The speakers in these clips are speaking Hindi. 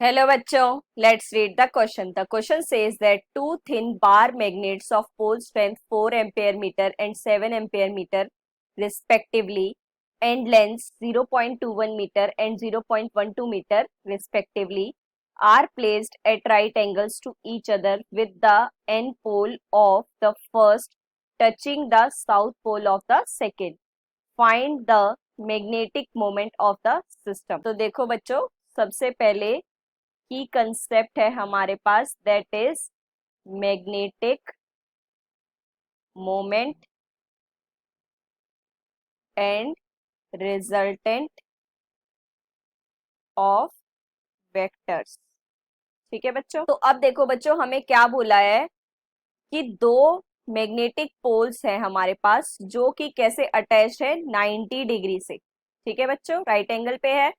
Hello bachcho, let's read the question. The question says that two thin bar magnets of pole strength 4 ampere meter and 7 ampere meter respectively and lengths 0.21 meter and 0.12 meter respectively are placed at right angles to each other with the n pole of the first touching the south pole of the second. Find the magnetic moment of the system. तो देखो बच्चों, सबसे पहले की कंसेप्ट है हमारे पास, that is magnetic moment and resultant of vectors. ठीक है बच्चों, तो अब देखो बच्चों, हमें क्या बोला है कि दो मैग्नेटिक पोल्स हैं हमारे पास जो कि कैसे अटैच है 90 डिग्री से। ठीक है बच्चों, राइट एंगल पे है।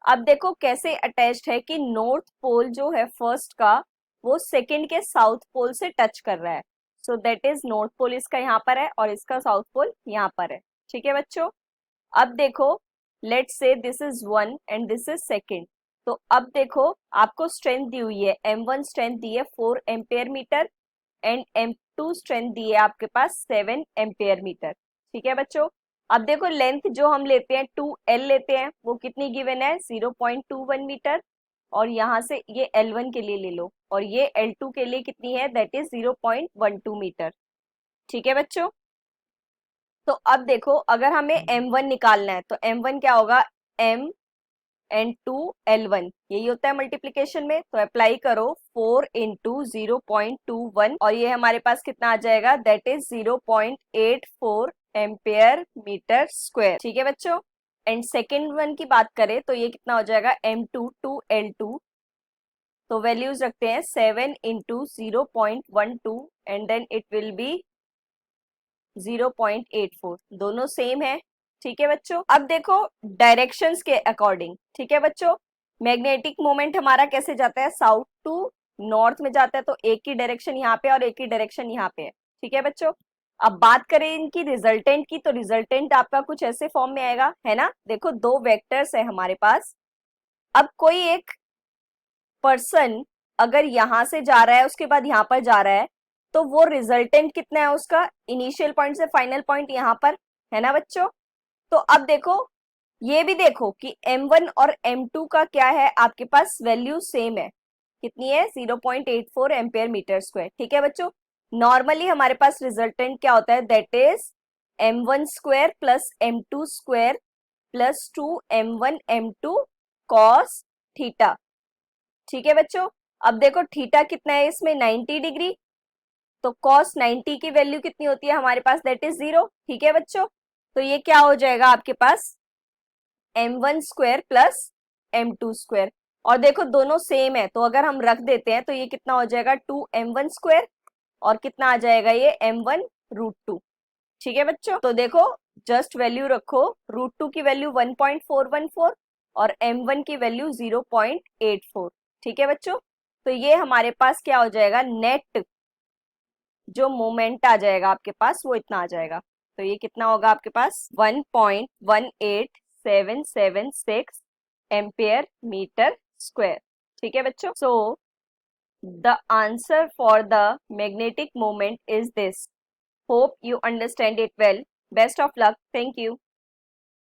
अब देखो कैसे अटैच्ड है कि नॉर्थ पोल जो है फर्स्ट का वो सेकंड के साउथ पोल से टच कर रहा है। So that is north pole इसका यहाँ पर है और इसका साउथ पोल यहाँ पर है। ठीक है बच्चों, अब देखो let's say this is one and this is second. तो अब देखो आपको स्ट्रेंथ दी हुई है, M1 स्ट्रेंथ दी है 4 ampere metre and M2 strength दी है आपके पास 7 एम्पेयर मीटर। ठीक है बच्चों, अब देखो लेंथ जो हम लेते हैं 2L लेते हैं, वो कितनी गिवन है 0.21 मीटर और यहाँ से ये L1 के लिए ले लो और ये L2 के लिए कितनी है, दैट इज 0.12 मीटर। ठीक है बच्चों, तो अब देखो अगर हमें M1 निकालना है तो M1 क्या होगा, M एंड 2L1 यही होता है मल्टीप्लीकेशन में। तो अप्लाई करो 4 इंटू 0.21 और ये हमारे पास कितना आ जाएगा, that is 0.84 ampere metre square. ठीक है बच्चों, एंड सेकेंड वन की बात करें तो ये कितना हो जाएगा M2 2L2। तो वैल्यूज रखते हैं 7 into 0.12 and then it will be 0.84, दोनों सेम है। ठीक है बच्चों, अब देखो डायरेक्शंस के अकॉर्डिंग। ठीक है बच्चों, मैग्नेटिक मोमेंट हमारा कैसे जाता है, साउथ टू नॉर्थ में जाता है, तो एक ही डायरेक्शन यहाँ पे और एक ही डायरेक्शन यहाँ पे है। ठीक है बच्चों, अब बात करें इनकी रिजल्टेंट की, तो रिजल्टेंट आपका कुछ ऐसे फॉर्म में आएगा, है ना। देखो दो वेक्टर्स है हमारे पास, अब कोई एक पर्सन अगर यहां से जा रहा है उसके बाद यहां पर जा रहा है, तो वो रिजल्टेंट कितना है उसका, इनिशियल पॉइंट से फाइनल पॉइंट यहां पर, है ना बच्चों। तो अब देखो ये भी देखो कि M1 और M2 का क्या है, आपके पास वैल्यू सेम है, कितनी है 0.84 एम्पेयर मीटर स्क्वायर। ठीक है बच्चों, नॉर्मली हमारे पास रिजल्टेंट क्या होता है, that is M1 square plus M2 square plus 2M1 M2 cos theta. ठीक है बच्चों, अब देखो थीटा कितना है इसमें 90 डिग्री, तो कॉस 90 की वैल्यू कितनी होती है हमारे पास, दैट इज 0। ठीक है बच्चों, तो ये क्या हो जाएगा आपके पास M1 square plus M2 square, और देखो दोनों सेम है तो अगर हम रख देते हैं तो ये कितना हो जाएगा 2M1 स्क्वायर और कितना आ जाएगा ये M1√2। ठीक है बच्चों, तो देखो जस्ट वैल्यू रखो, √2 की वैल्यू 1.414 और M1 की वैल्यू 0.84। ठीक है बच्चों, तो ये हमारे पास क्या हो जाएगा, नेट जो मोमेंट आ जाएगा आपके पास वो इतना आ जाएगा। तो ये कितना होगा आपके पास 1.18776 एम्पियर मीटर स्क्वायर। ठीक है बच्चों, so the answer for the magnetic moment is this. Hope you understand it well. Best of luck, thank you.